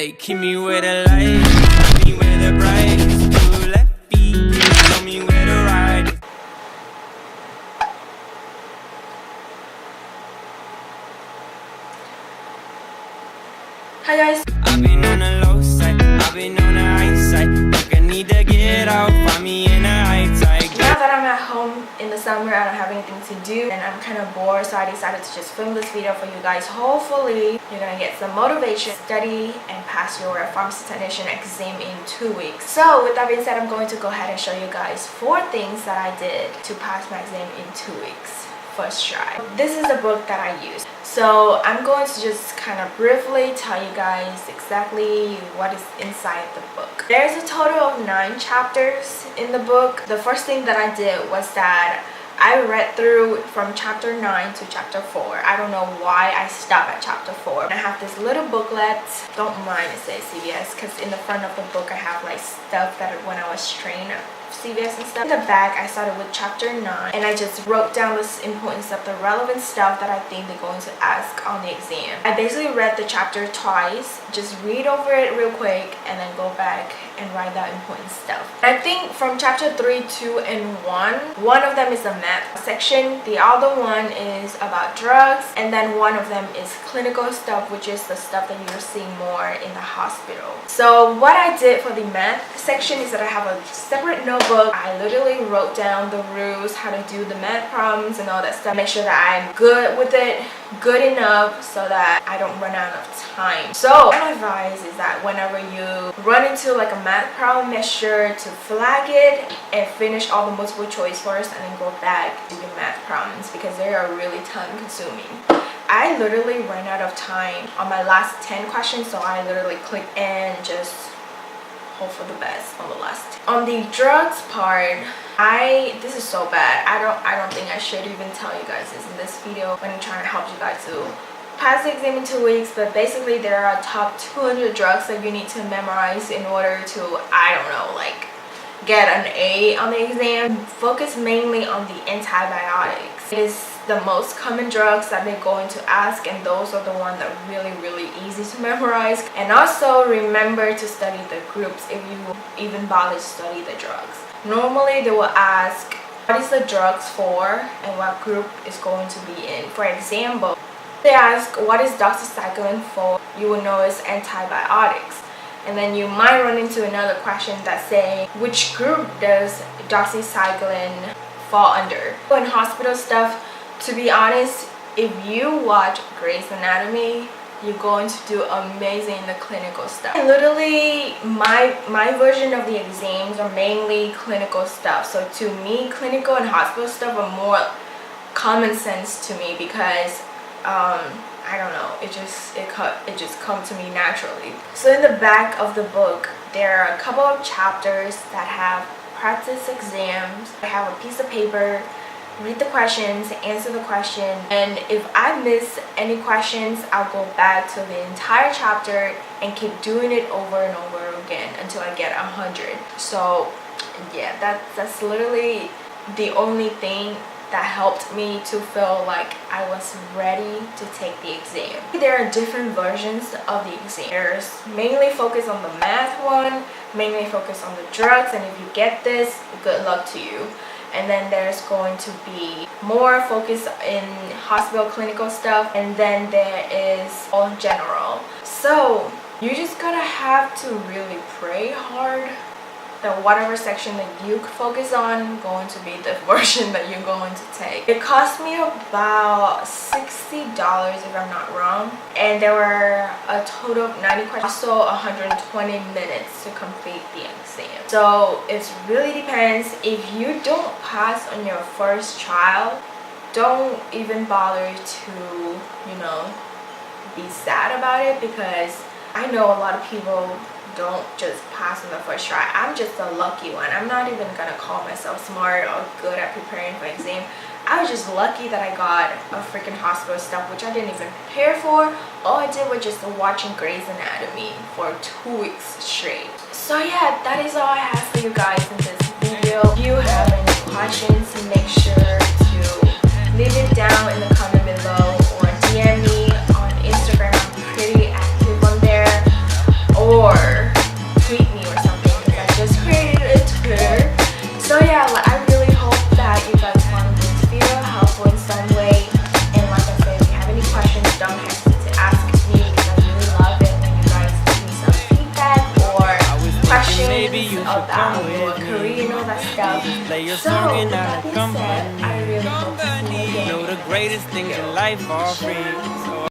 Hey, keep me where the light, keep me where the bright. Two left feet, tell me where to ride. Hi guys. I've been on the low side, I've been on the high side. Like I need to get out, find me in the high tide. Now that I'm at home in the summer, I don't have anything to do and I'm kind of bored, so I decided to just film this video for you guys. Hopefully you're gonna get some motivation, study and pass your pharmacy technician exam in 2 weeks. So with that being said, I'm going to go ahead and show you guys 4 things that I did to pass my exam in 2 weeks. First try. This is the book that I used. So I'm going to just kind of briefly tell you guys exactly what is inside the book. There's a total of 9 chapters in the book. The first thing that I did was that I read through from chapter 9 to chapter 4. I don't know why I stopped at chapter 4. I have this little booklet. Don't mind it says CVS because in the front of the book I have like stuff that when I was trained CVS and stuff. In the back I started with chapter 9 and I just wrote down this important stuff, the relevant stuff that I think they're going to ask on the exam. I basically read the chapter twice, just read over it real quick and then go back and write that important stuff. I think from chapter 3, 2 and 1 of them is the Meth section, the other one is about drugs, and then one of them is clinical stuff, which is the stuff that you're seeing more in the hospital. So what I did for the Meth section is that I have a separate notebook. I literally wrote down the rules, how to do the Meth problems and all that stuff. Make sure that I'm good with it, good enough so that I don't run out of time. So my advice is that whenever you run into like a Math problem, make sure to flag it and finish all the multiple choice first and then go back to your Math problems because they are really time consuming. I literally ran out of time on my last 10 questions, so I literally clicked and just hope for the best on the last 10. On the drugs part, this is so bad. I don't think I should even tell you guys this in this video when I'm trying to help you guys to pass the exam in 2 weeks, but basically there are top 200 drugs that you need to memorize in order to, I don't know, like get an A on the exam. Focus mainly on the antibiotics. It is the most common drugs that they're going to ask, and those are the ones that are really easy to memorize. And also remember to study the groups if you even bother to study the drugs. Normally they will ask what is the drugs for and what group is going to be in. For example, they ask what is doxycycline for, you will know it's antibiotics. And then you might run into another question that's saying which group does doxycycline fall under. In hospital stuff, to be honest, if you watch Grey's Anatomy, you're going to do amazing in the clinical stuff. And literally my version of the exams are mainly clinical stuff. So to me, clinical and hospital stuff are more common sense to me because I don't know, it just comes to me naturally. So in the back of the book there are a couple of chapters that have practice exams. I have a piece of paper, read the questions, answer the question, and if I miss any questions I'll go back to the entire chapter and keep doing it over and over again until I get 100. So yeah, that's literally the only thing that helped me to feel like I was ready to take the exam. There are different versions of the exam. There's mainly focus on the Math one, mainly focus on the drugs, and if you get this, good luck to you. And then there's going to be more focus in hospital clinical stuff, and then there is all general. So you just gotta have to really pray hard that whatever section that you focus on going to be the version that you're going to take. It cost me about $60 if I'm not wrong, and there were a total of 90 questions, also 120 minutes to complete the exam. So it really depends. If you don't pass on your first trial, don't even bother to, you know, be sad about it, because I know a lot of people don't just pass on the first try. I'm just a lucky one. I'm not even gonna call myself smart or good at preparing for exam. I was just lucky that I got a freaking hospital stuff, which I didn't even prepare for. All I did was just watching Grey's Anatomy for 2 weeks straight. So yeah, that is all I have for you guys in this video. If you have any questions, make sure to leave it down in the comment below or DM me on Instagram. I'm pretty active on there. about your career, you know, that stuff. So with that being said, I really hope to see you again. Know the greatest things in life are free. So